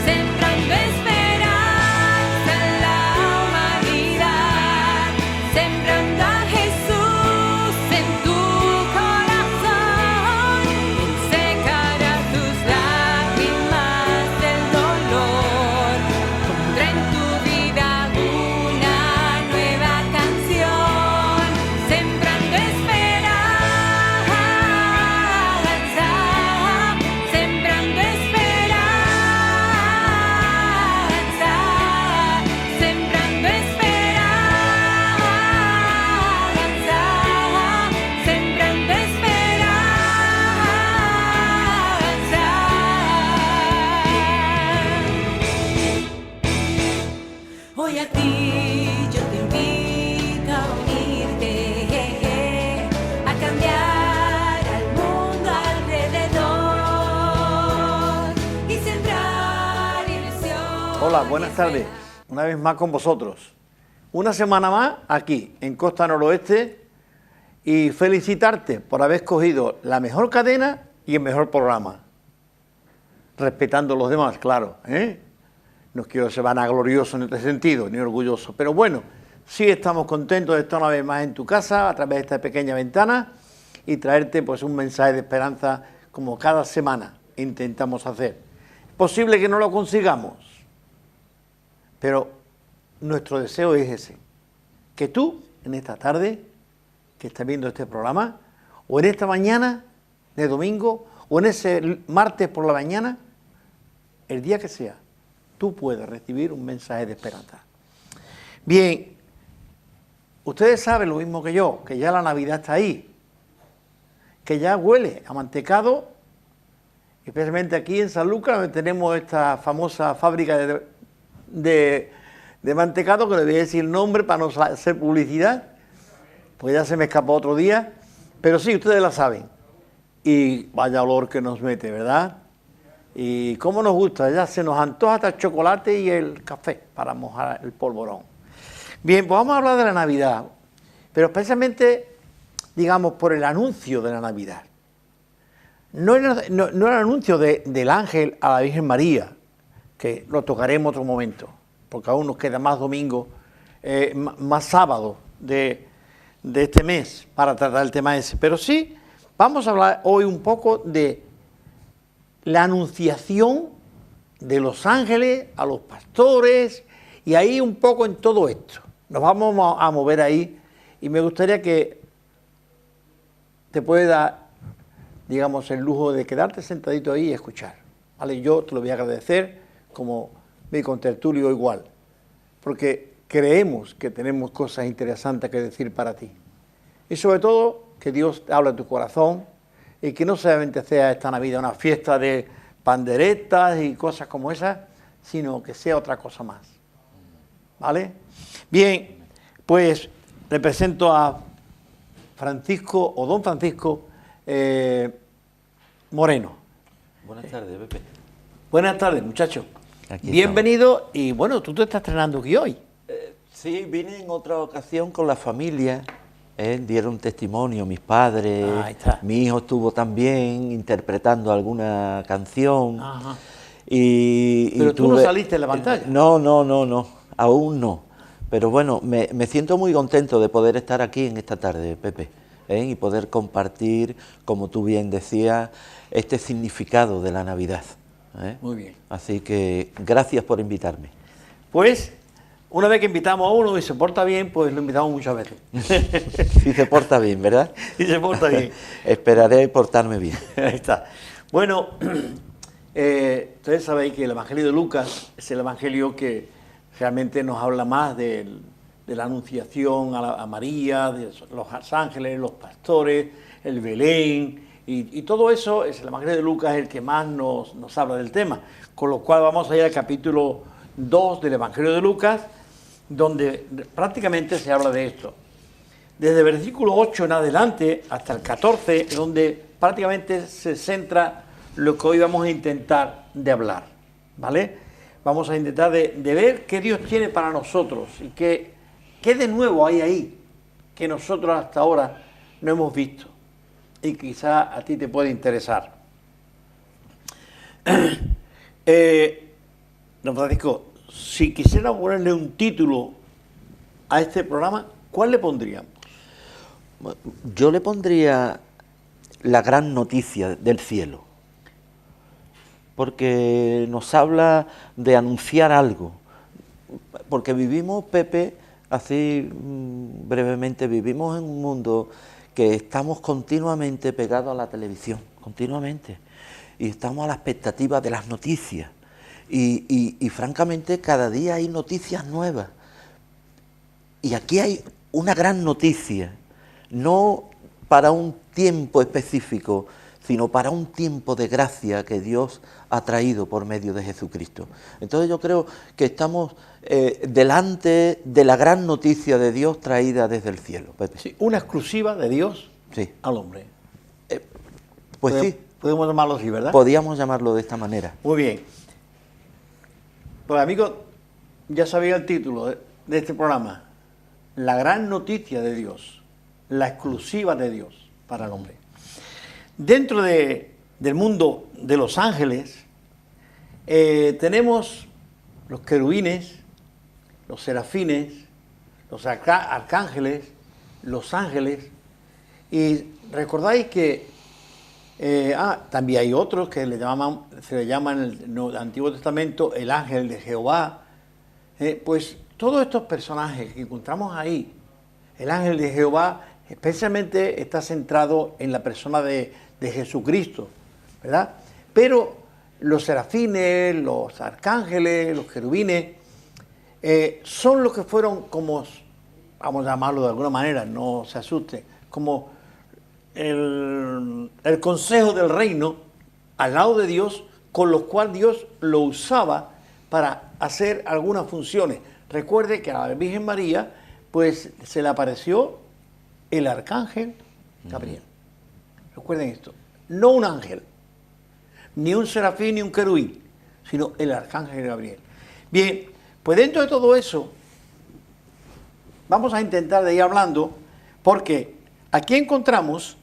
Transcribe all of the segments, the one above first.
sembrando esperanza en la humanidad, sembrando a Jesús en tu corazón, secará tus lágrimas del dolor, pondrá en tu vida una nueva canción, sembrando esperanza, sembrando esperanza, sembrando esperanza, sembrando esperanza. Hoy a ti yo te invito a unirte, a cambiar al mundo alrededor y sembrar ilusión. Hola, buenas tardes. Una vez más con vosotros. Una semana más aquí, en Costa Noroeste, y felicitarte por haber escogido la mejor cadena y el mejor programa. Respetando a los demás, claro, ¿eh? No quiero ser vanaglorioso en este sentido, ni orgulloso, pero bueno, sí estamos contentos de estar una vez más en tu casa, a través de esta pequeña ventana, y traerte pues un mensaje de esperanza como cada semana intentamos hacer. Es posible que no lo consigamos, pero nuestro deseo es ese, que tú, en esta tarde, que estás viendo este programa, o en esta mañana de domingo, o en ese martes por la mañana, el día que sea, tú puedes recibir un mensaje de esperanza. Bien, ustedes saben lo mismo que yo, que ya la Navidad está ahí, que ya huele a mantecado, especialmente aquí en San Lucas, donde tenemos esta famosa fábrica de mantecado, que le voy a decir el nombre para no hacer publicidad, pues ya se me escapó otro día, pero sí, ustedes la saben. Y vaya olor que nos mete, ¿verdad? Y cómo nos gusta, ya se nos antoja hasta el chocolate y el café para mojar el polvorón. Bien, pues vamos a hablar de la Navidad, pero especialmente, digamos, por el anuncio de la Navidad. No el anuncio del ángel a la Virgen María, que lo tocaremos otro momento, porque aún nos queda más domingo, más sábado de este mes para tratar el tema ese. Pero sí, vamos a hablar hoy un poco de la anunciación de los ángeles a los pastores, y ahí un poco en todo esto. Nos vamos a mover ahí, y me gustaría que te pueda, digamos, el lujo de quedarte sentadito ahí y escuchar, ¿vale? Yo te lo voy a agradecer, como mi contertulio igual, porque creemos que tenemos cosas interesantes que decir para ti. Y sobre todo, que Dios te hable a tu corazón, y que no solamente sea esta Navidad una fiesta de panderetas y cosas como esas, sino que sea otra cosa más, ¿vale? Bien, pues le presento a Francisco, o don Francisco Moreno. Buenas tardes, Pepe. Buenas tardes, muchachos. Aquí Bienvenido, y bueno, tú te estás estrenando aquí hoy. Sí, vine en otra ocasión con la familia, dieron testimonio mis padres, Ahí está. mi hijo estuvo también interpretando alguna canción. Ajá. Y Pero tú no saliste en la pantalla. No, aún no. Pero bueno, me siento muy contento de poder estar aquí en esta tarde, Pepe, y poder compartir, como tú bien decías, este significado de la Navidad. Muy bien. Así que gracias por invitarme. Pues, una vez que invitamos a uno y se porta bien, pues lo invitamos muchas veces. Si se porta bien, ¿verdad? Y se porta bien. Esperaré portarme bien. Ahí está. Bueno, ustedes sabéis que el Evangelio de Lucas es el Evangelio que realmente nos habla más de la anunciación a María, de los ángeles, los pastores, el Belén, y todo eso es el Evangelio de Lucas el que más nos habla del tema. Con lo cual vamos a ir al capítulo 2 del Evangelio de Lucas, donde prácticamente se habla de esto. Desde el versículo 8 en adelante hasta el 14, donde prácticamente se centra lo que hoy vamos a intentar de hablar, ¿vale? Vamos a intentar de ver qué Dios tiene para nosotros y qué de nuevo hay ahí que nosotros hasta ahora no hemos visto y quizá a ti te puede interesar. Don Francisco, si quisiera ponerle un título a este programa, ¿cuál le pondríamos? Yo le pondría la gran noticia del cielo, porque nos habla de anunciar algo, porque vivimos, Pepe, así brevemente, vivimos en un mundo que estamos continuamente pegados a la televisión, continuamente, y estamos a la expectativa de las noticias, y francamente cada día hay noticias nuevas, y aquí hay una gran noticia, no para un tiempo específico, sino para un tiempo de gracia que Dios ha traído por medio de Jesucristo. Entonces yo creo que estamos delante de la gran noticia de Dios traída desde el cielo, Pepe. Sí, una exclusiva de Dios Sí. al hombre. Pues sí, Podemos llamarlo así, ¿verdad? podíamos llamarlo de esta manera. Muy bien. Pues amigos, ya sabía el título de este programa. La gran noticia de Dios, la exclusiva de Dios para el hombre. Dentro del mundo de los ángeles, tenemos los querubines, los serafines, los arcángeles, los ángeles, y recordáis que también hay otros que se le llaman en el Antiguo Testamento el ángel de Jehová. Pues todos estos personajes que encontramos ahí, el ángel de Jehová especialmente está centrado en la persona de Jesucristo, ¿verdad? Pero los serafines, los arcángeles, los querubines, son los que fueron como, vamos a llamarlo de alguna manera, no se asusten, como el consejo del reino al lado de Dios, con los cuales Dios lo usaba para hacer algunas funciones. Recuerde que a la Virgen María, pues se le apareció el arcángel Gabriel. Recuerden esto, no un ángel, ni un serafín, ni un querubín, sino el arcángel Gabriel. Bien, pues dentro de todo eso, vamos a intentar de ir hablando, porque aquí encontramos,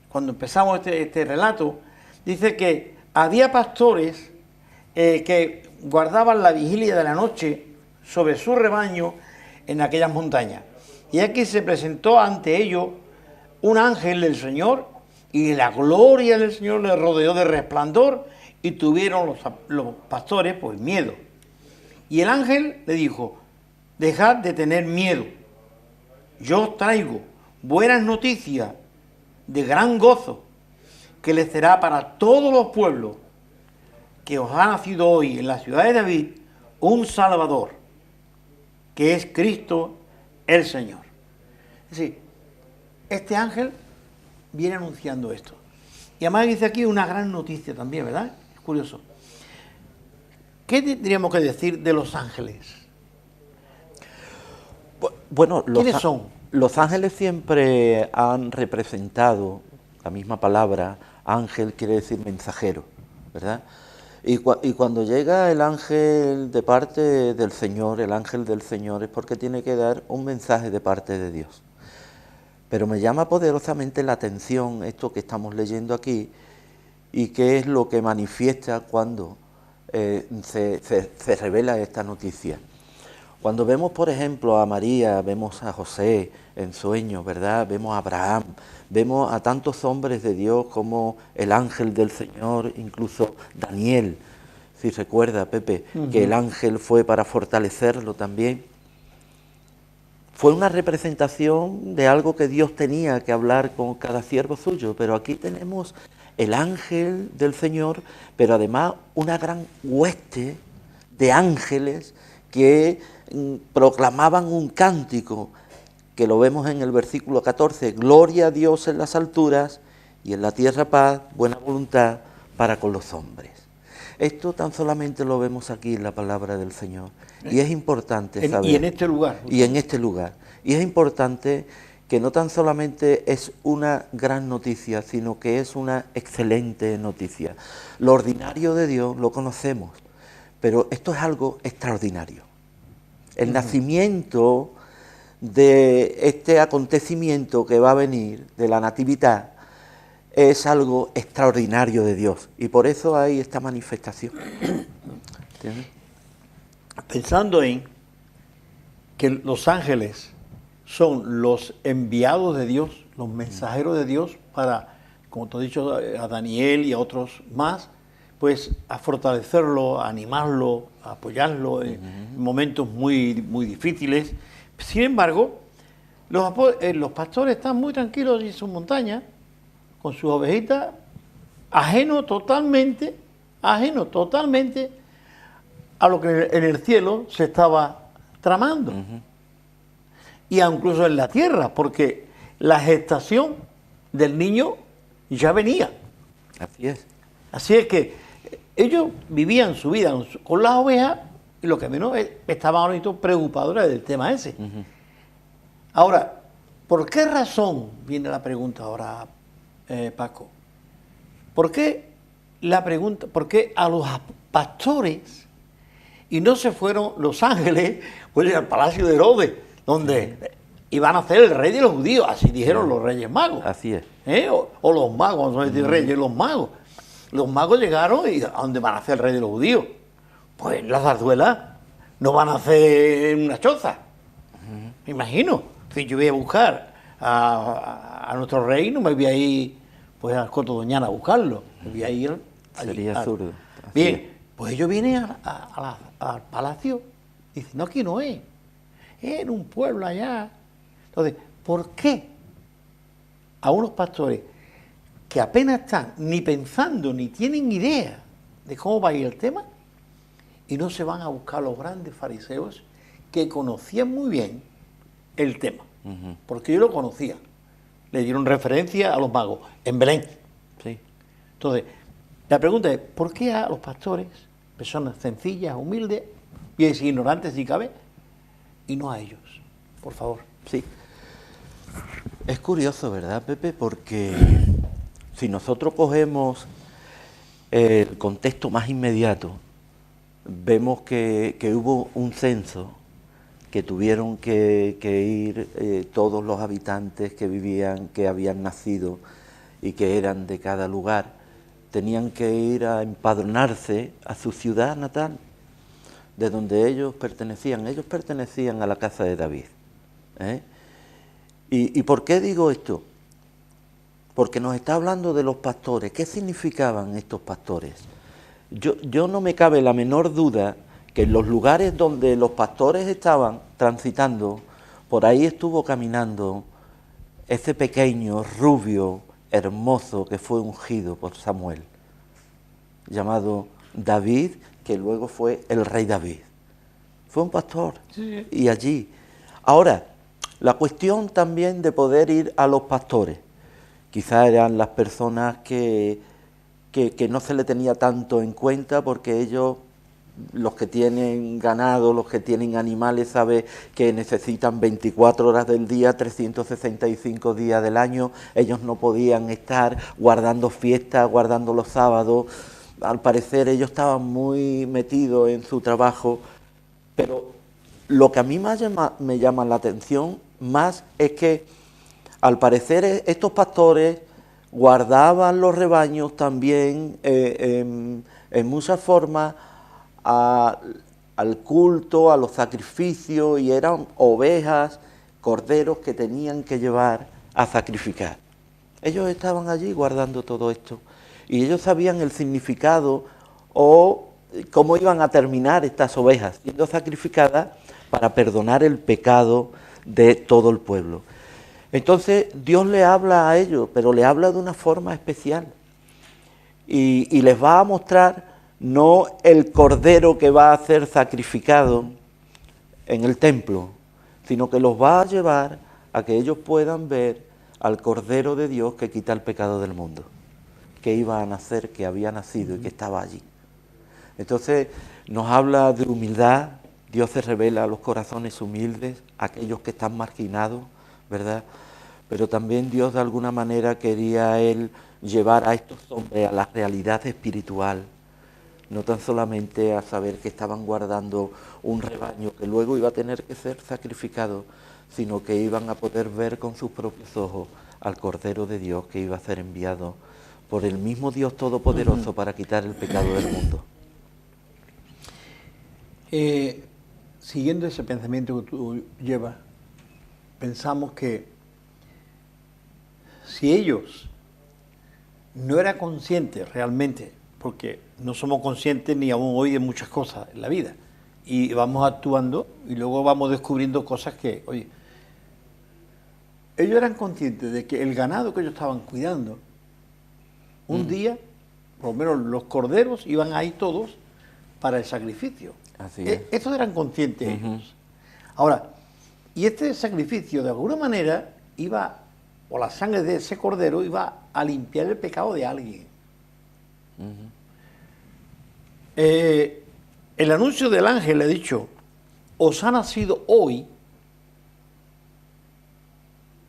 cuando empezamos este relato, dice que había pastores que guardaban la vigilia de la noche sobre su rebaño en aquellas montañas. Y aquí se presentó ante ellos un ángel del Señor, y la gloria del Señor les rodeó de resplandor, y tuvieron los pastores pues miedo. Y el ángel le dijo: dejad de tener miedo, yo os traigo buenas noticias de gran gozo, que les será para todos los pueblos, que os ha nacido hoy en la ciudad de David un Salvador, que es Cristo el Señor. Es decir, este ángel viene anunciando esto. Y además dice aquí una gran noticia también, ¿verdad? Es curioso. ¿Qué tendríamos que decir de los ángeles? Bueno, ¿Quiénes son? Los ángeles siempre han representado la misma palabra. Ángel quiere decir mensajero, ¿verdad? Y cuando llega el ángel de parte del Señor, el ángel del Señor, es porque tiene que dar un mensaje de parte de Dios. Pero me llama poderosamente la atención esto que estamos leyendo aquí, y qué es lo que manifiesta cuando se revela esta noticia. Cuando vemos, por ejemplo, a María, vemos a José en sueños, ¿verdad? Vemos a Abraham, vemos a tantos hombres de Dios como el ángel del Señor, incluso Daniel, si recuerda, Pepe, que el ángel fue para fortalecerlo también. Fue una representación de algo que Dios tenía que hablar con cada siervo suyo, pero aquí tenemos el ángel del Señor, pero además una gran hueste de ángeles que proclamaban un cántico, que lo vemos en el versículo 14, gloria a Dios en las alturas y en la tierra paz, buena voluntad para con los hombres. Esto tan solamente lo vemos aquí en la palabra del Señor, y es importante saber. Y en este lugar. Y en este lugar. Y es importante que no tan solamente es una gran noticia, sino que es una excelente noticia. Lo ordinario de Dios lo conocemos, pero esto es algo extraordinario. El nacimiento de este acontecimiento que va a venir, de la natividad, es algo extraordinario de Dios, y por eso hay esta manifestación. ¿Entiendes? pensando en que los ángeles son los enviados de Dios, los mensajeros de Dios para, como te he dicho, a Daniel y a otros más, pues a fortalecerlo, a animarlo, a apoyarlo en momentos muy, muy difíciles. Sin embargo, los pastores están muy tranquilos en sus montañas, con sus ovejitas, ajeno totalmente a lo que en el cielo se estaba tramando. Y incluso en la tierra, porque la gestación del niño ya venía. Así es. Así es que ellos vivían su vida con las ovejas y lo que menos estaban ahora mismo preocupados del tema ese. Ahora, ¿por qué razón viene la pregunta ahora, Paco? ¿Por qué a los pastores y no se fueron los ángeles pues, al palacio de Herodes, donde iban a ser el rey de los judíos? Así dijeron los reyes magos. Así es. O los magos, vamos a decir reyes, los magos. Los magos llegaron y ¿a dónde van a ser el rey de los judíos? Pues en la zarzuela no van a hacer una choza. Me imagino. Si yo voy a buscar a nuestro rey, no me voy a ir pues al Coto Doñana a buscarlo. Me voy a ir allí. Sería absurdo. Bien, pues ellos vienen al palacio y dicen, no, aquí no es en un pueblo allá. Entonces, ¿por qué a unos pastores que apenas están ni pensando ni tienen idea de cómo va a ir el tema y no se van a buscar los grandes fariseos que conocían muy bien el tema? Porque ellos lo conocían, le dieron referencia a los magos en Belén. Sí. Entonces, la pregunta es, ¿por qué a los pastores, personas sencillas, humildes, y ignorantes si cabe, y no a ellos? Por favor. Sí. Es curioso, ¿verdad, Pepe? Porque si nosotros cogemos el contexto más inmediato, vemos que hubo un censo que tuvieron que ir todos los habitantes que vivían, que habían nacido y que eran de cada lugar, tenían que ir a empadronarse a su ciudad natal, de donde ellos pertenecían. Ellos pertenecían a la casa de David. ¿Y por qué digo esto? Porque nos está hablando de los pastores. ¿Qué significaban estos pastores? Yo no me cabe la menor duda que en los lugares donde los pastores estaban transitando, por ahí estuvo caminando ese pequeño, rubio, hermoso que fue ungido por Samuel, llamado David, que luego fue el rey David. Fue un pastor. Sí. Y allí. Ahora, la cuestión también de poder ir a los pastores. Quizás eran las personas que no se le tenía tanto en cuenta, porque ellos, los que tienen ganado, los que tienen animales, saben que necesitan 24 horas del día, 365 días del año. Ellos no podían estar guardando fiestas, guardando los sábados. Al parecer ellos estaban muy metidos en su trabajo, pero lo que a mí me llama la atención más es que al parecer estos pastores guardaban los rebaños también en muchas formas al culto, a los sacrificios, y eran ovejas, corderos que tenían que llevar a sacrificar. Ellos estaban allí guardando todo esto y ellos sabían el significado o cómo iban a terminar estas ovejas siendo sacrificadas para perdonar el pecado de todo el pueblo. Entonces Dios le habla a ellos, pero le habla de una forma especial y les va a mostrar no el cordero que va a ser sacrificado en el templo, sino que los va a llevar a que ellos puedan ver al Cordero de Dios que quita el pecado del mundo, que iba a nacer, que había nacido y que estaba allí. Entonces nos habla de humildad. Dios se revela a los corazones humildes, a aquellos que están marginados, ¿verdad? Pero también Dios de alguna manera quería Él llevar a estos hombres a la realidad espiritual, no tan solamente a saber que estaban guardando un rebaño que luego iba a tener que ser sacrificado, sino que iban a poder ver con sus propios ojos al Cordero de Dios que iba a ser enviado por el mismo Dios Todopoderoso para quitar el pecado del mundo. siguiendo ese pensamiento que tú llevas, pensamos que si ellos no eran conscientes realmente, porque no somos conscientes ni aún hoy de muchas cosas en la vida, y vamos actuando y luego vamos descubriendo cosas que, oye, ellos eran conscientes de que el ganado que ellos estaban cuidando, un día, por lo menos los corderos iban ahí todos para el sacrificio. Así es. Estos eran conscientes ellos. Ahora, y este sacrificio de alguna manera iba, o la sangre de ese cordero iba a limpiar el pecado de alguien. El anuncio del ángel le ha dicho, os ha nacido hoy,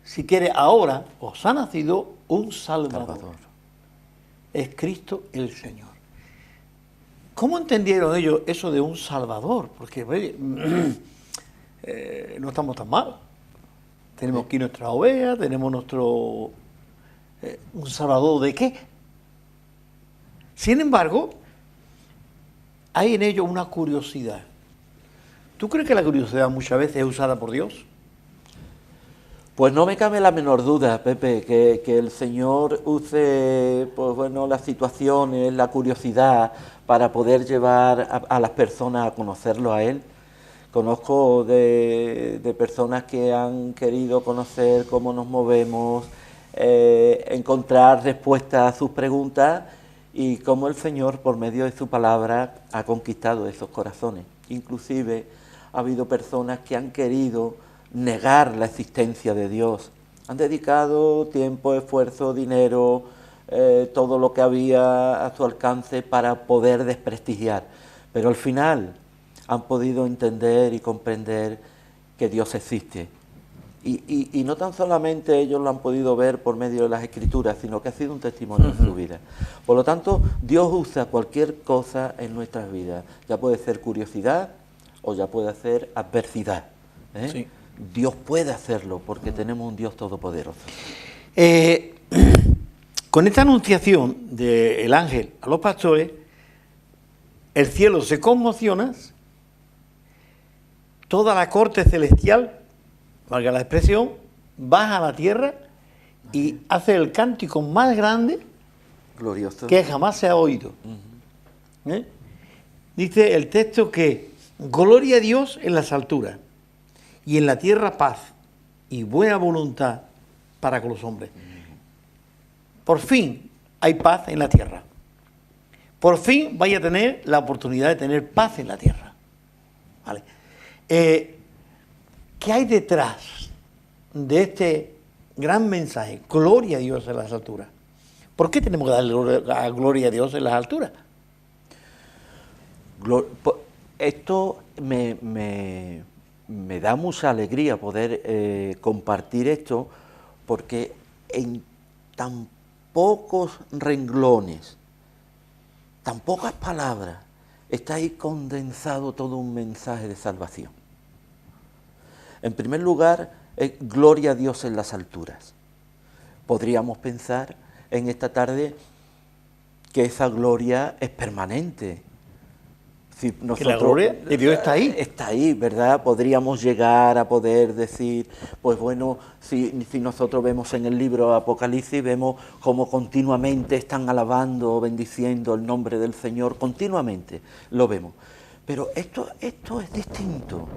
si quiere ahora, os ha nacido un Salvador. Es Cristo el Señor. ¿Cómo entendieron ellos eso de un Salvador? Porque oye, no estamos tan mal. Tenemos aquí nuestra oveja, tenemos nuestro... ¿un Salvador de qué? Sin embargo, hay en ello una curiosidad. ¿Tú crees que la curiosidad muchas veces es usada por Dios? Pues no me cabe la menor duda, Pepe, que el Señor use, pues bueno, las situaciones, la curiosidad para poder llevar a las personas a conocerlo a Él. Conozco de personas que han querido conocer cómo nos movemos, encontrar respuestas a sus preguntas y cómo el Señor, por medio de su palabra, ha conquistado esos corazones. Inclusive ha habido personas que han querido negar la existencia de Dios. Han dedicado tiempo, esfuerzo, dinero, todo lo que había a su alcance para poder desprestigiar. Pero al final han podido entender y comprender que Dios existe. Y no tan solamente ellos lo han podido ver por medio de las Escrituras, sino que ha sido un testimonio en su vida. Por lo tanto, Dios usa cualquier cosa en nuestras vidas. Ya puede ser curiosidad o ya puede ser adversidad. Sí. Dios puede hacerlo porque tenemos un Dios todopoderoso. Con esta anunciación del ángel a los pastores, el cielo se conmociona, toda la corte celestial, valga la expresión, baja a la tierra y hace el cántico más grande Glorioso. que jamás se ha oído. Dice el texto que gloria a Dios en las alturas y en la tierra paz y buena voluntad para con los hombres. Por fin hay paz en la tierra. Por fin vaya a tener la oportunidad de tener paz en la tierra. ¿Vale? ¿Qué hay detrás de este gran mensaje? Gloria a Dios en las alturas. ¿Por qué tenemos que darle gloria a Dios en las alturas? Esto me da mucha alegría poder compartir esto, porque en tan pocos renglones, tan pocas palabras, está ahí condensado todo un mensaje de salvación. En primer lugar, gloria a Dios en las alturas. Podríamos pensar en esta tarde que esa gloria es permanente. Si nosotros, que la gloria de Dios está ahí. Está ahí, ¿verdad? Podríamos llegar a poder decir, pues bueno, si nosotros vemos en el libro Apocalipsis, vemos cómo continuamente están alabando, bendiciendo el nombre del Señor, continuamente lo vemos. Pero esto es distinto.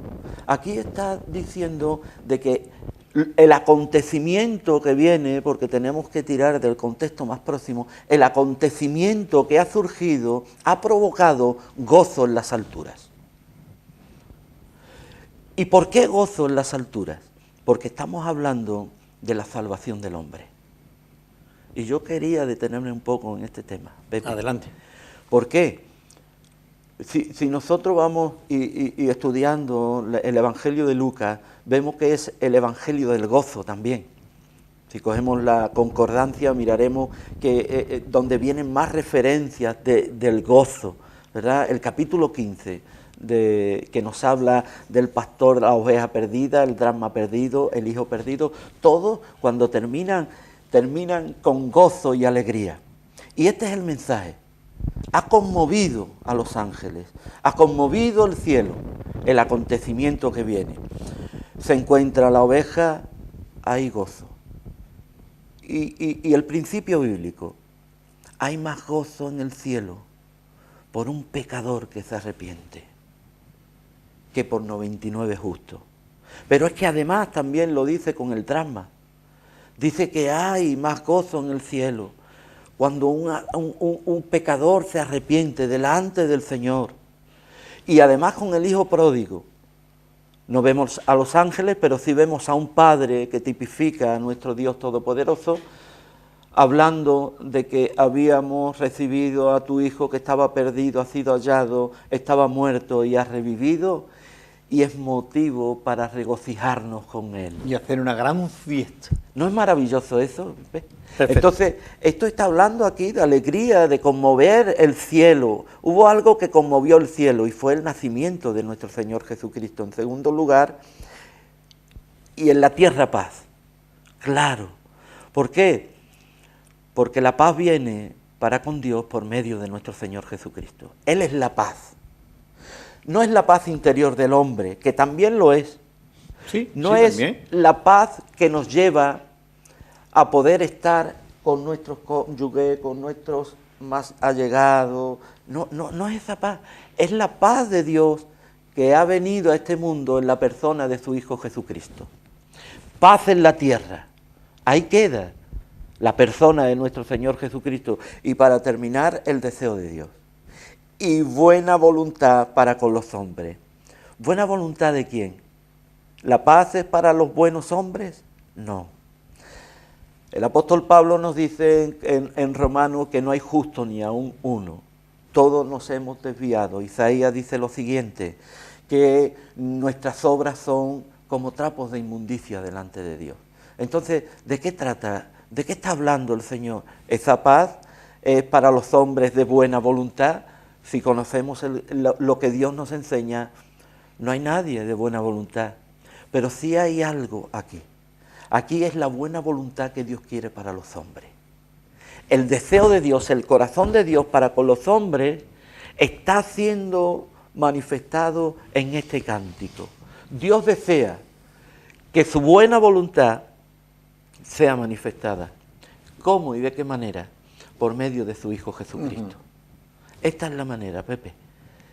Aquí está diciendo de que el acontecimiento que viene, porque tenemos que tirar del contexto más próximo, el acontecimiento que ha surgido ha provocado gozo en las alturas. ¿Y por qué gozo en las alturas? Porque estamos hablando de la salvación del hombre. Y yo quería detenerme un poco en este tema, Pepe. Adelante. ¿Por qué? Si nosotros vamos y estudiando el Evangelio de Lucas, vemos que es el Evangelio del gozo también. Si cogemos la concordancia, miraremos que donde vienen más referencias del gozo, ¿verdad? El capítulo 15, que nos habla del pastor, la oveja perdida, el dracma perdido, el hijo perdido, todos cuando terminan con gozo y alegría. Y este es el mensaje. Ha conmovido a los ángeles, ha conmovido el cielo, el acontecimiento que viene. Se encuentra la oveja, hay gozo. Y el principio bíblico, hay más gozo en el cielo por un pecador que se arrepiente que por 99 justos. Pero es que además también lo dice con el drama. Dice que hay más gozo en el cielo cuando un pecador se arrepiente delante del Señor. Y además con el hijo pródigo. No vemos a los ángeles, pero sí vemos a un Padre que tipifica a nuestro Dios Todopoderoso, hablando de que habíamos recibido a tu hijo que estaba perdido, ha sido hallado, estaba muerto y ha revivido, y es motivo para regocijarnos con él. Y hacer una gran fiesta. ¿No es maravilloso eso? ¿Ves? Perfecto. Entonces, esto está hablando aquí de alegría, de conmover el cielo. Hubo algo que conmovió el cielo y fue el nacimiento de nuestro Señor Jesucristo. En segundo lugar, y en la tierra paz. Claro. ¿Por qué? Porque la paz viene para con Dios por medio de nuestro Señor Jesucristo. Él es la paz. No es la paz interior del hombre, que también lo es. Sí, No sí, es también. la paz que nos lleva a poder estar con nuestros cónyuges, con nuestros más allegados. No es esa paz. Es la paz de Dios que ha venido a este mundo en la persona de su Hijo Jesucristo. Paz en la tierra. Ahí queda la persona de nuestro Señor Jesucristo. Y para terminar, el deseo de Dios. Y buena voluntad para con los hombres. ¿Buena voluntad de quién? ¿La paz es para los buenos hombres? No. El apóstol Pablo nos dice en Romanos que no hay justo ni aún uno. Todos nos hemos desviado. Isaías dice lo siguiente, que nuestras obras son como trapos de inmundicia delante de Dios. Entonces, ¿de qué trata? ¿De qué está hablando el Señor? Esa paz es para los hombres de buena voluntad. Si conocemos lo que Dios nos enseña, no hay nadie de buena voluntad. Pero sí hay algo aquí. Aquí es la buena voluntad que Dios quiere para los hombres. El deseo de Dios, el corazón de Dios para con los hombres está siendo manifestado en este cántico. Dios desea que su buena voluntad sea manifestada. ¿Cómo y de qué manera? Por medio de su Hijo Jesucristo. Esta es la manera, Pepe.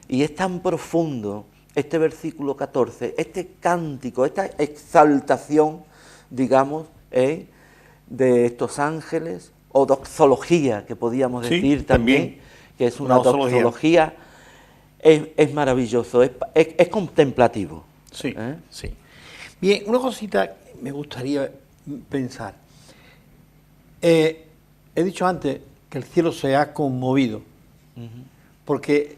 Y es tan profundo este versículo 14, este cántico, esta exaltación, digamos, de estos ángeles, o doxología, que podíamos Sí, decir también, que es una doxología, es maravilloso, es contemplativo. Sí, sí. Bien, una cosita me gustaría pensar. He dicho antes que el cielo se ha conmovido, porque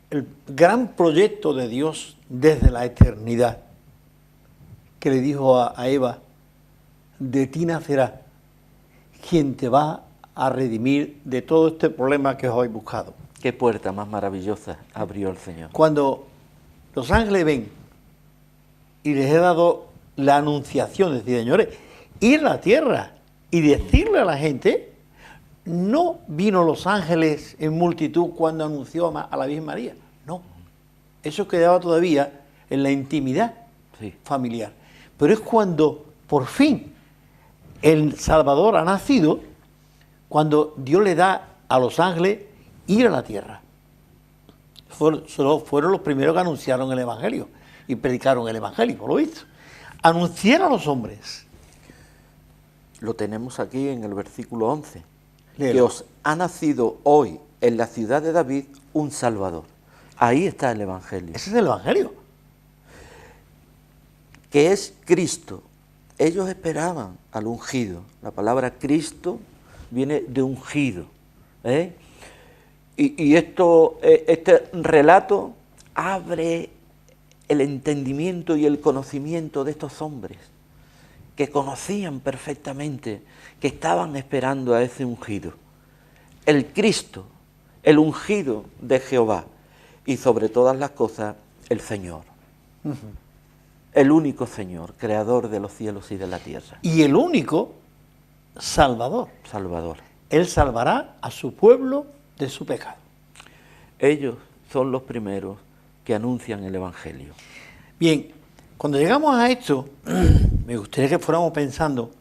el gran proyecto de Dios desde la eternidad, que le dijo a Eva, de ti nacerá quien te va a redimir de todo este problema que os habéis buscado. Qué puerta más maravillosa abrió el Señor. Cuando los ángeles ven y les he dado la anunciación, de decir, señores, ir a la tierra y decirle a la gente, no vino los ángeles en multitud cuando anunció a la Virgen María, no. Eso quedaba todavía en la intimidad familiar. Pero es cuando, por fin, el Salvador ha nacido, cuando Dios le da a los ángeles ir a la tierra. Fueron los primeros que anunciaron el Evangelio y predicaron el Evangelio, por lo visto. Anunciar a los hombres. Lo tenemos aquí en el versículo 11. Léelo. Que os ha nacido hoy en la ciudad de David un Salvador. Ahí está el Evangelio. Ese es el Evangelio. Que es Cristo. Ellos esperaban al ungido. La palabra Cristo viene de ungido. Y este relato abre el entendimiento y el conocimiento de estos hombres que conocían perfectamente, que estaban esperando a ese ungido. El Cristo, el ungido de Jehová y sobre todas las cosas el Señor. El único Señor, creador de los cielos y de la tierra. Y el único Salvador. Salvador. Él salvará a su pueblo de su pecado. Ellos son los primeros que anuncian el Evangelio. Bien, cuando llegamos a esto, me gustaría que fuéramos pensando,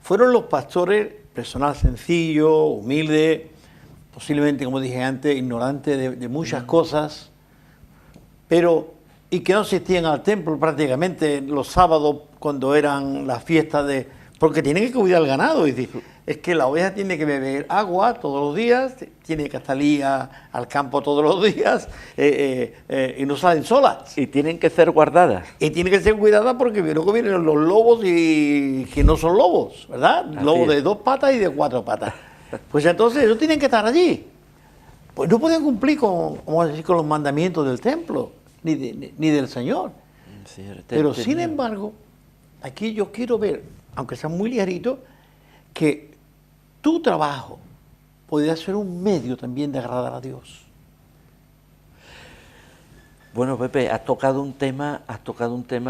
fueron los pastores, personal sencillo, humilde, posiblemente, como dije antes, ignorante de muchas cosas, pero y que no asistían al templo prácticamente los sábados cuando eran las fiestas porque tienen que cuidar el ganado, es decir, es que la oveja tiene que beber agua todos los días, tiene que salir al campo todos los días y no salen solas. Y tienen que ser guardadas. Y tiene que ser cuidada porque luego vienen los lobos y que no son lobos, ¿verdad? Así Lobos es. de 2 patas y de 4 patas. Pues entonces ellos tienen que estar allí. Pues no pueden cumplir con los mandamientos del templo, ni del Señor. Sí, Pero sin embargo, aquí yo quiero ver, aunque sea muy ligerito, que tu trabajo podría ser un medio también de agradar a Dios. Bueno, Pepe, has tocado un tema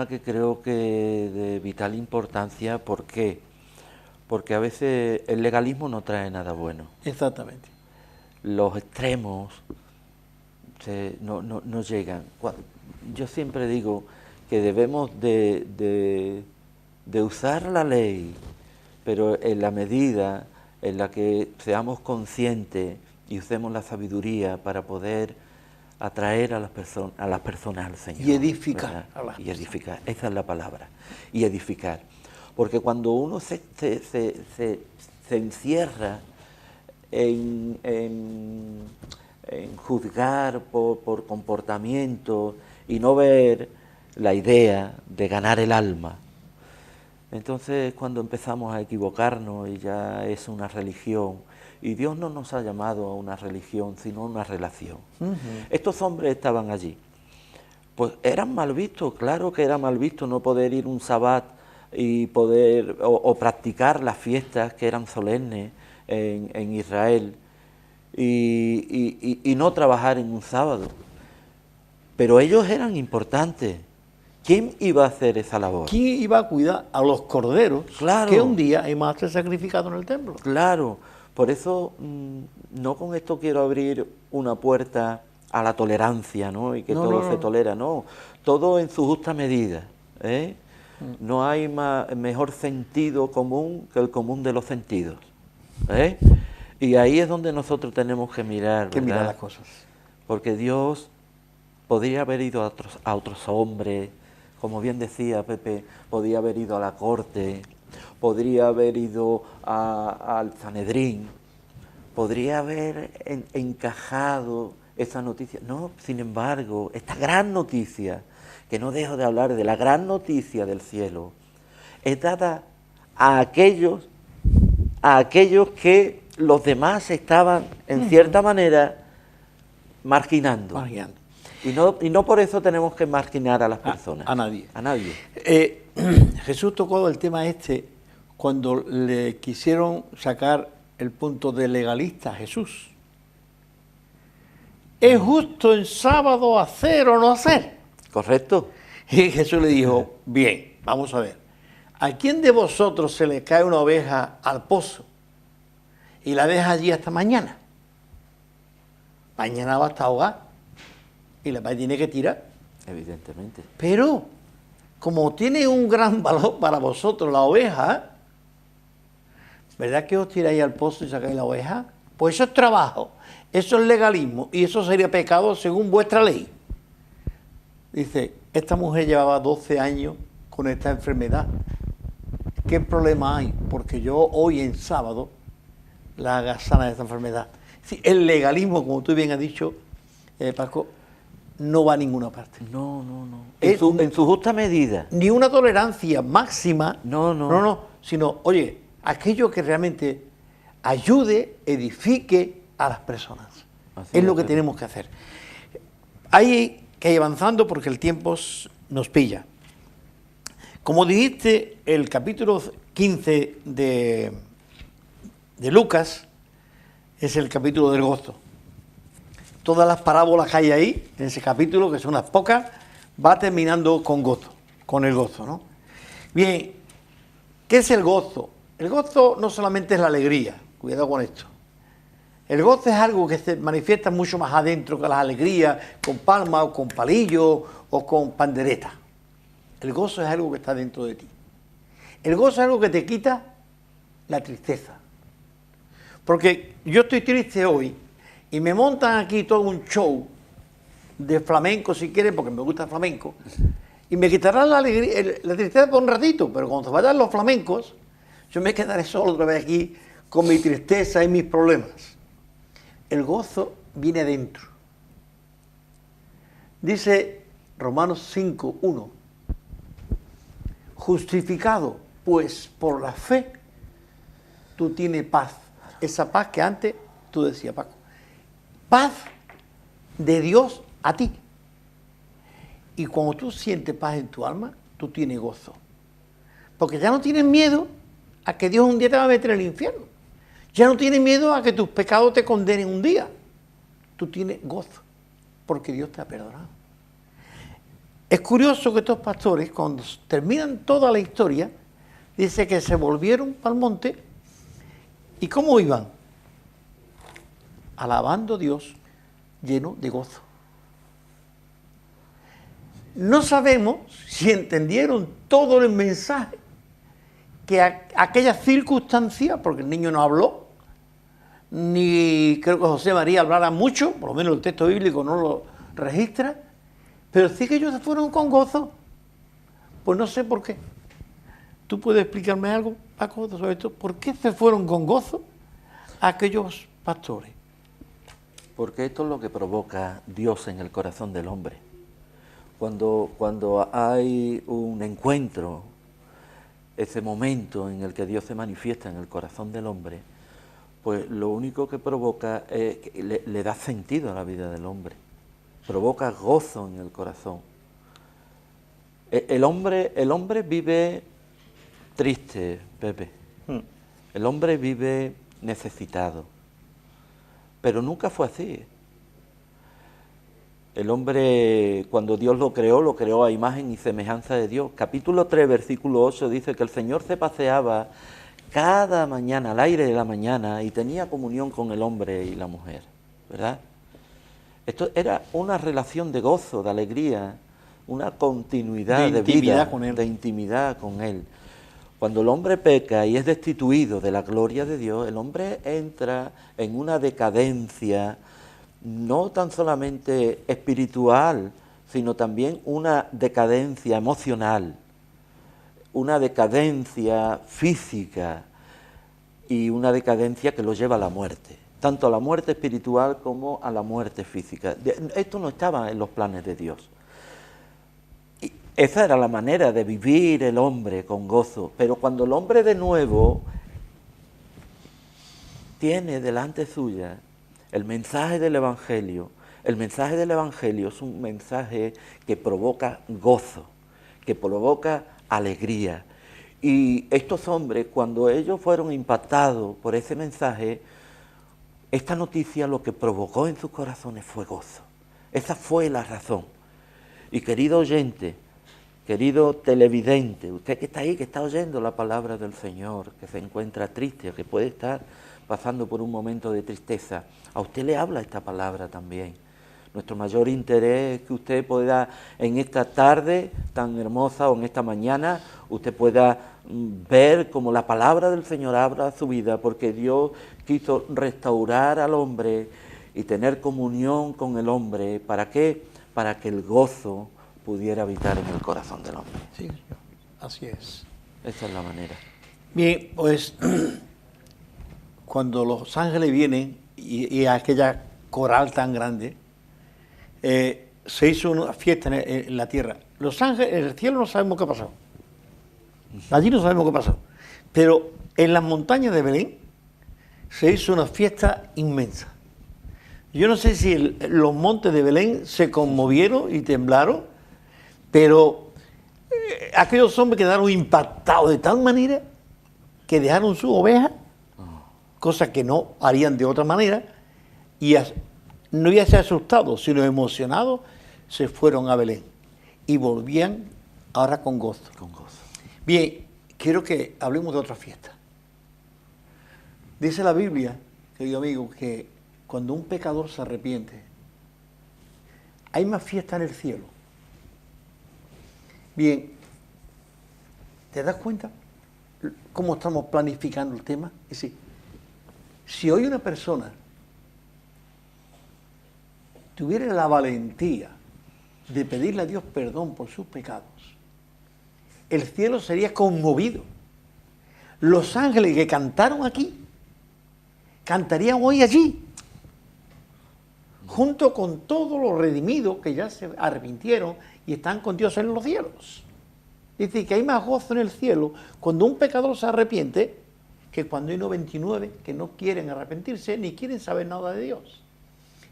que creo que de vital importancia. ¿Por qué? Porque a veces el legalismo no trae nada bueno. Exactamente. Los extremos no llegan. Yo siempre digo que debemos de usar la ley, pero en la medida en la que seamos conscientes y usemos la sabiduría para poder atraer a las personas al Señor. Y edificar ¿verdad? a las Y edificar, esa es la palabra, y edificar. Porque cuando uno se encierra en juzgar por comportamiento y no ver la idea de ganar el alma, entonces cuando empezamos a equivocarnos y ya es una religión, y Dios no nos ha llamado a una religión, sino a una relación. Estos hombres estaban allí, pues eran mal vistos, claro que era mal visto no poder ir un sabbat y poder o practicar las fiestas que eran solemnes en Israel y no trabajar en un sábado, pero ellos eran importantes. ¿Quién iba a hacer esa labor? ¿Quién iba a cuidar a los corderos Claro. que un día iban a ser sacrificados en el templo? Claro, por eso no con esto quiero abrir una puerta a la tolerancia, ¿no? Y que No, todo no, se no. tolera, no, todo en su justa medida, ¿eh? No hay mejor sentido común que el común de los sentidos, ¿eh? Y ahí es donde nosotros tenemos que mirar, Que mirar ¿verdad? las cosas. Porque Dios podría haber ido a otros hombres, como bien decía Pepe, podría haber ido a la corte, podría haber ido al Sanedrín, podría haber encajado esa noticia. No, sin embargo, esta gran noticia, que no dejo de hablar de la gran noticia del cielo, es dada a aquellos que los demás estaban, en cierta manera, marginando. Marginando. Y no por eso tenemos que marginar a las personas. a nadie. A nadie. Jesús tocó el tema cuando le quisieron sacar el punto de legalista a Jesús. ¿Es justo en sábado hacer o no hacer? ¿Correcto? Y Jesús le dijo, bien, vamos a ver, ¿a quién de vosotros se le cae una oveja al pozo y la deja allí hasta mañana? Mañana va a estar ahogada y la tiene que tirar. Evidentemente. Pero, como tiene un gran valor para vosotros la oveja, ¿verdad que os tiráis al pozo y sacáis la oveja? Pues eso es trabajo, eso es legalismo y eso sería pecado según vuestra ley. Dice, esta mujer llevaba 12 años con esta enfermedad. ¿Qué problema hay? Porque yo hoy en sábado la haga sana de esta enfermedad. Sí, el legalismo, como tú bien has dicho, Paco, no va a ninguna parte. No. Es En su justa medida. Ni una tolerancia máxima, No. sino, oye, aquello que realmente ayude, edifique a las personas. Así Es lo es, que Pepe. tenemos que hacer. Hay que ir avanzando porque el tiempo nos pilla. Como dijiste, el capítulo 15 de Lucas es el capítulo del gozo. Todas las parábolas que hay ahí, en ese capítulo, que son unas pocas, va terminando con gozo, con el gozo, ¿no? Bien, ¿qué es el gozo? El gozo no solamente es la alegría, cuidado con esto. El gozo es algo que se manifiesta mucho más adentro que las alegrías, con palmas o con palillos o con pandereta. El gozo es algo que está dentro de ti. El gozo es algo que te quita la tristeza. Porque yo estoy triste hoy y me montan aquí todo un show de flamenco, si quieren, porque me gusta el flamenco, y me quitarán la alegría, la tristeza por un ratito, pero cuando se vayan los flamencos, yo me quedaré solo otra vez aquí con mi tristeza y mis problemas. El gozo viene adentro. Dice Romanos 5:1, justificado pues por la fe, tú tienes paz. Esa paz que antes tú decías, Paco. Paz de Dios a ti. Y cuando tú sientes paz en tu alma, tú tienes gozo. Porque ya no tienes miedo a que Dios un día te va a meter en el infierno. Ya no tienes miedo a que tus pecados te condenen un día. Tú tienes gozo, porque Dios te ha perdonado. Es curioso que estos pastores, cuando terminan toda la historia, dice que se volvieron para el monte. ¿Y cómo iban? Alabando a Dios, lleno de gozo. No sabemos si entendieron todo el mensaje que aquellas circunstancias, porque el niño no habló, ni creo que José María hablara mucho, por lo menos el texto bíblico no lo registra, pero sí que ellos se fueron con gozo. Pues no sé por qué. ¿Tú puedes explicarme algo, Paco, sobre esto? ¿Por qué se fueron con gozo aquellos pastores? Porque esto es lo que provoca Dios en el corazón del hombre. Cuando hay un encuentro, ese momento en el que Dios se manifiesta en el corazón del hombre, pues lo único que provoca es que le da sentido a la vida del hombre, provoca gozo en el corazón. El hombre vive triste, Pepe. El hombre vive necesitado, pero nunca fue así. El hombre, cuando Dios lo creó a imagen y semejanza de Dios. Capítulo 3, versículo 8 dice que el Señor se paseaba cada mañana, al aire de la mañana, y tenía comunión con el hombre y la mujer, ¿verdad? Esto era una relación de gozo, de alegría, una continuidad de vida, de intimidad con Él. Cuando el hombre peca y es destituido de la gloria de Dios, el hombre entra en una decadencia, no tan solamente espiritual, sino también una decadencia emocional, una decadencia física y una decadencia que lo lleva a la muerte, tanto a la muerte espiritual como a la muerte física. Esto no estaba en los planes de Dios. Y esa era la manera de vivir el hombre con gozo, pero cuando el hombre de nuevo tiene delante suya el mensaje del Evangelio es un mensaje que provoca gozo, que provoca alegría. Y estos hombres, cuando ellos fueron impactados por ese mensaje, esta noticia lo que provocó en sus corazones fue gozo. Esa fue la razón. Y querido oyente, querido televidente, usted que está ahí, que está oyendo la palabra del Señor, que se encuentra triste, que puede estar pasando por un momento de tristeza, a usted le habla esta palabra también. Nuestro mayor interés es que usted pueda, en esta tarde tan hermosa o en esta mañana, usted pueda ver cómo la palabra del Señor habla su vida, porque Dios quiso restaurar al hombre y tener comunión con el hombre. ¿Para qué? Para que el gozo pudiera habitar en el corazón del hombre. Sí, señor. Así es. Esa es la manera. Bien, pues cuando los ángeles vienen y aquella coral tan grande, se hizo una fiesta en la tierra. Los ángeles, en el cielo no sabemos qué pasó. Allí no sabemos qué pasó. Pero en las montañas de Belén se hizo una fiesta inmensa. Yo no sé si los montes de Belén se conmovieron y temblaron, pero aquellos hombres quedaron impactados de tal manera que dejaron su oveja, cosa que no harían de otra manera, y no ya se asustados, sino emocionados, se fueron a Belén y volvían ahora con gozo. Con gozo. Bien, quiero que hablemos de otra fiesta. Dice la Biblia, querido amigo, que cuando un pecador se arrepiente, hay más fiesta en el cielo. Bien, ¿te das cuenta cómo estamos planificando el tema? Es decir, si hoy una persona tuviera la valentía de pedirle a Dios perdón por sus pecados, el cielo sería conmovido. Los ángeles que cantaron aquí, cantarían hoy allí, junto con todos los redimidos que ya se arrepintieron y están con Dios en los cielos. Es decir, que hay más gozo en el cielo cuando un pecador se arrepiente que cuando hay 99 que no quieren arrepentirse ni quieren saber nada de Dios.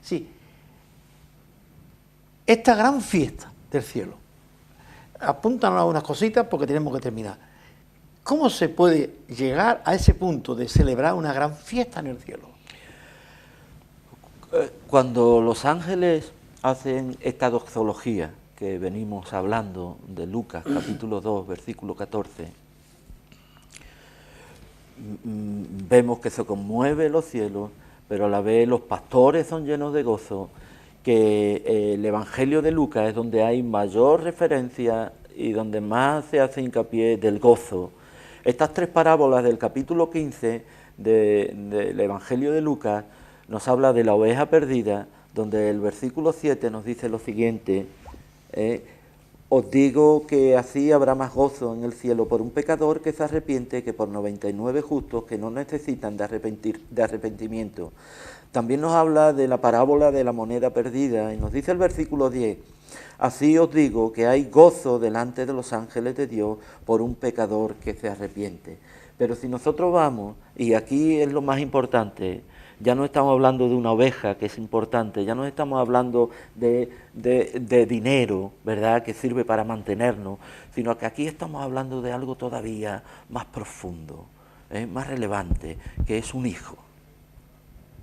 Sí, esta gran fiesta del cielo, apúntanos a unas cositas porque tenemos que terminar. ¿Cómo se puede llegar a ese punto de celebrar una gran fiesta en el cielo? Cuando los ángeles hacen esta doxología que venimos hablando de Lucas, capítulo 2, versículo 14, vemos que se conmueve los cielos, pero a la vez los pastores son llenos de gozo, que el Evangelio de Lucas es donde hay mayor referencia y donde más se hace hincapié del gozo. Estas tres parábolas del capítulo 15 del Evangelio de Lucas nos habla de la oveja perdida, donde el versículo 7 nos dice lo siguiente: os digo que así habrá más gozo en el cielo por un pecador que se arrepiente que por 99 justos que no necesitan de arrepentimiento. También nos habla de la parábola de la moneda perdida y nos dice el versículo 10: así os digo que hay gozo delante de los ángeles de Dios por un pecador que se arrepiente. Pero si nosotros vamos, y aquí es lo más importante, ya no estamos hablando de una oveja, que es importante, ya no estamos hablando de dinero, ¿verdad?, que sirve para mantenernos, sino que aquí estamos hablando de algo todavía más profundo, más relevante, que es un hijo.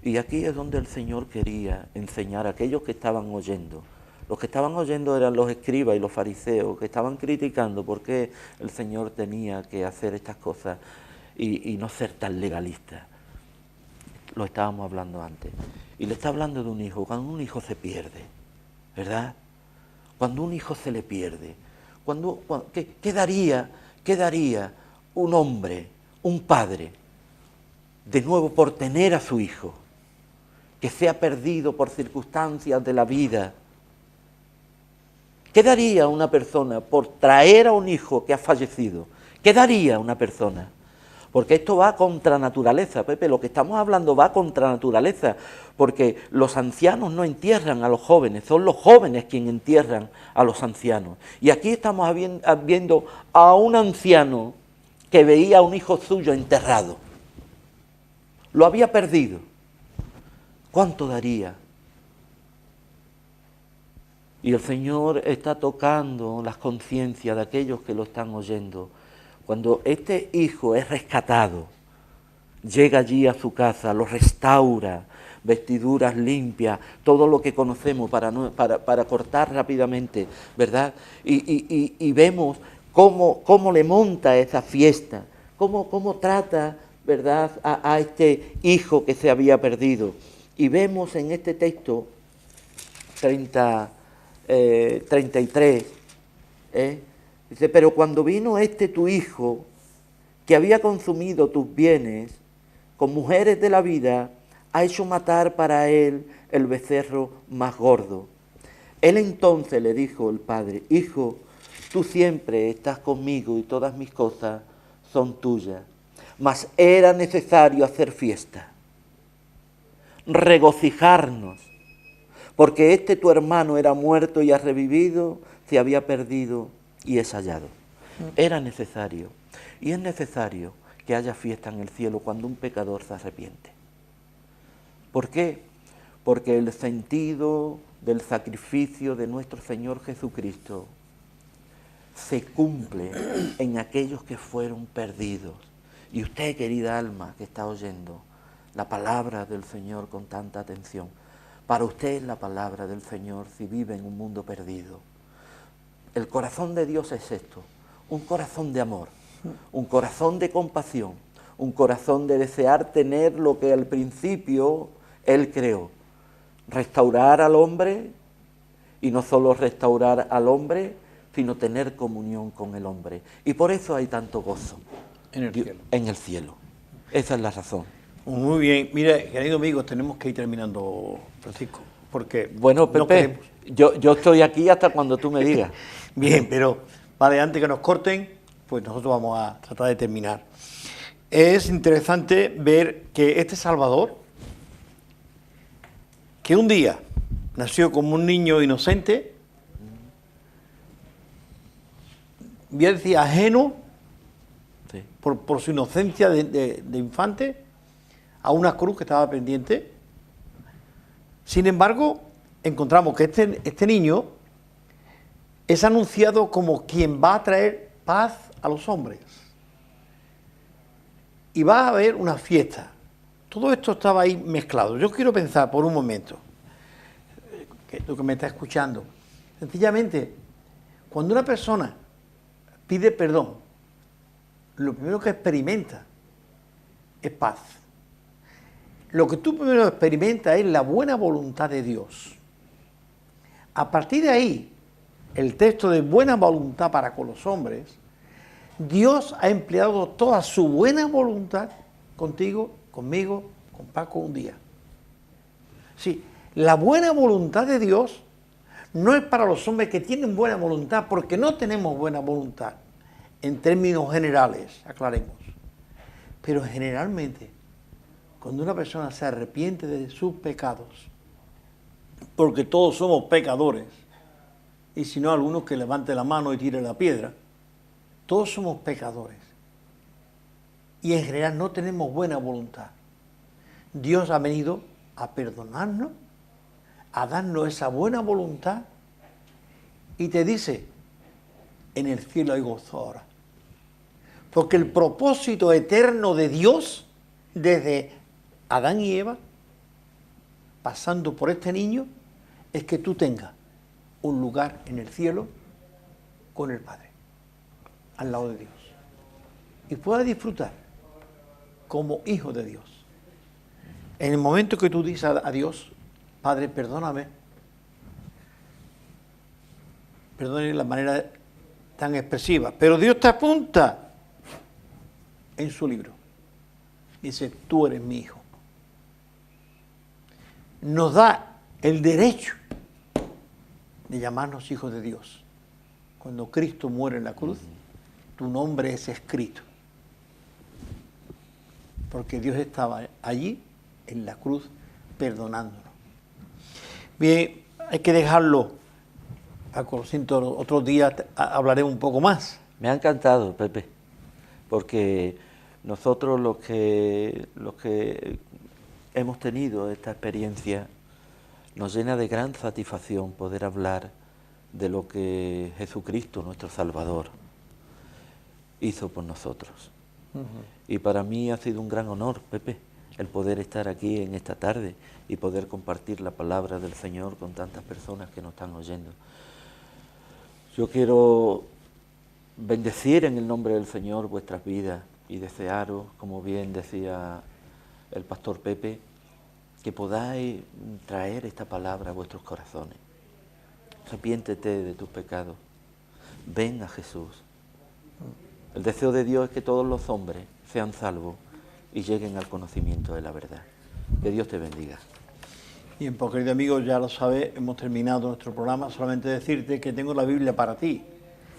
Y aquí es donde el Señor quería enseñar a aquellos que estaban oyendo. Los que estaban oyendo eran los escribas y los fariseos, que estaban criticando por qué el Señor tenía que hacer estas cosas y no ser tan legalista. Lo estábamos hablando antes. Y le está hablando de un hijo. Cuando un hijo se pierde, ¿verdad? Cuando un hijo se le pierde, ¿qué daría un hombre, un padre, de nuevo por tener a su hijo, que se ha perdido por circunstancias de la vida? ¿Qué daría una persona por traer a un hijo que ha fallecido? ¿Qué daría una persona? Porque esto va contra naturaleza, Pepe, lo que estamos hablando va contra naturaleza, porque los ancianos no entierran a los jóvenes, son los jóvenes quienes entierran a los ancianos. Y aquí estamos viendo a un anciano que veía a un hijo suyo enterrado. Lo había perdido. ¿Cuánto daría? Y el Señor está tocando las conciencias de aquellos que lo están oyendo. Cuando este hijo es rescatado, llega allí a su casa, lo restaura, vestiduras limpias, todo lo que conocemos para cortar rápidamente, ¿verdad? Y vemos cómo le monta esa fiesta, cómo trata, ¿verdad?, a este hijo que se había perdido. Y vemos en este texto 33, dice: pero cuando vino tu hijo, que había consumido tus bienes con mujeres de la vida, ha hecho matar para él el becerro más gordo. Él entonces le dijo el padre: hijo, tú siempre estás conmigo y todas mis cosas son tuyas. Mas era necesario hacer fiesta, regocijarnos, porque tu hermano era muerto y ha revivido, se había perdido y es hallado. Era necesario, y es necesario que haya fiesta en el cielo cuando un pecador se arrepiente. ¿Por qué? Porque el sentido del sacrificio de nuestro Señor Jesucristo se cumple en aquellos que fueron perdidos. Y usted, querida alma que está oyendo la palabra del Señor con tanta atención, para usted es la palabra del Señor si vive en un mundo perdido. El corazón de Dios es esto: un corazón de amor, un corazón de compasión, un corazón de desear tener lo que al principio Él creó restaurar al hombre, y no solo restaurar al hombre, sino tener comunión con el hombre. Y por eso hay tanto gozo En el cielo. en el cielo. Esa es la razón. Muy bien. Mira, queridos amigos, tenemos que ir terminando, Francisco, porque Bueno, no Pepe, queremos. yo estoy aquí hasta cuando tú me digas. Bien, pero vale, antes que nos corten, pues nosotros vamos a tratar de terminar. Es interesante ver que este Salvador, que un día nació como un niño inocente, voy a decir ajeno Sí. por su inocencia de infante, a una cruz que estaba pendiente. Sin embargo, encontramos que este niño es anunciado como quien va a traer paz a los hombres. Y va a haber una fiesta. Todo esto estaba ahí mezclado. Yo quiero pensar por un momento, que tú que me estás escuchando, sencillamente, cuando una persona pide perdón, lo primero que experimenta es paz. Lo que tú primero experimentas es la buena voluntad de Dios. A partir de ahí, el texto de buena voluntad para con los hombres, Dios ha empleado toda su buena voluntad contigo, conmigo, con Paco un día. Sí, la buena voluntad de Dios no es para los hombres que tienen buena voluntad, porque no tenemos buena voluntad, en términos generales, aclaremos. Pero generalmente, cuando una persona se arrepiente de sus pecados, porque todos somos pecadores, y si no, algunos que levante la mano y tire la piedra, todos somos pecadores. Y en general no tenemos buena voluntad. Dios ha venido a perdonarnos, a darnos esa buena voluntad, y te dice, en el cielo hay gozo ahora. Porque el propósito eterno de Dios, desde Adán y Eva, pasando por este niño, es que tú tengas un lugar en el cielo con el Padre, al lado de Dios, y puedas disfrutar como hijo de Dios. En el momento que tú dices a Dios, Padre, perdóname, perdóname la manera tan expresiva, pero Dios te apunta en su libro. Dice, tú eres mi hijo. Nos da el derecho de llamarnos hijos de Dios. Cuando Cristo muere en la cruz, tu nombre es escrito. Porque Dios estaba allí, en la cruz, perdonándonos. Bien, hay que dejarlo. Paco, lo siento, otro día hablaré un poco más. Me ha encantado, Pepe, porque nosotros los que hemos tenido esta experiencia, nos llena de gran satisfacción poder hablar de lo que Jesucristo, nuestro Salvador, hizo por nosotros. Y para mí ha sido un gran honor, Pepe, el poder estar aquí en esta tarde y poder compartir la palabra del Señor con tantas personas que nos están oyendo. Yo quiero bendecir en el nombre del Señor vuestras vidas y desearos, como bien decía el pastor Pepe, que podáis traer esta palabra a vuestros corazones. Arrepiéntete de tus pecados. Ven a Jesús. El deseo de Dios es que todos los hombres sean salvos y lleguen al conocimiento de la verdad. Que Dios te bendiga. Bien, pues querido amigo, ya lo sabes, hemos terminado nuestro programa. Solamente decirte que tengo la Biblia para ti.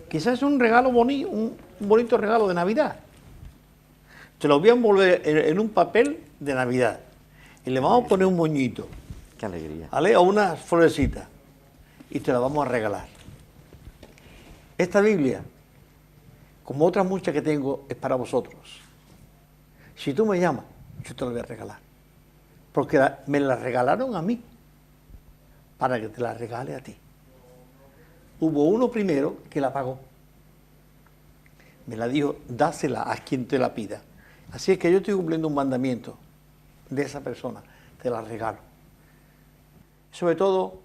Quizás es un regalo bonito, un bonito regalo de Navidad. Te lo voy a envolver en un papel de Navidad y le vamos a poner un moñito, Qué alegría. ¿vale? O unas florecitas, y te la vamos a regalar. Esta Biblia, como otras muchas que tengo, es para vosotros. Si tú me llamas, yo te la voy a regalar. Porque me la regalaron a mí, para que te la regale a ti. Hubo uno primero que la pagó. Me la dijo, dásela a quien te la pida. Así es que yo estoy cumpliendo un mandamiento de esa persona, te la regalo. Sobre todo,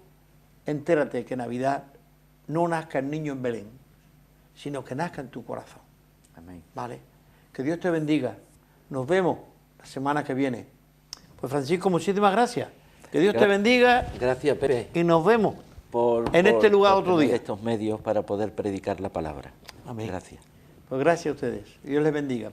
entérate que Navidad no nazca el niño en Belén, sino que nazca en tu corazón. Amén. ¿Vale? Que Dios te bendiga. Nos vemos la semana que viene. Pues Francisco, muchísimas gracias. Que Dios te Gra- bendiga Gracias, Pepe, y nos vemos por en este lugar por otro tener día. estos medios para poder predicar la palabra. Amén. Gracias. Pues gracias a ustedes. Dios les bendiga.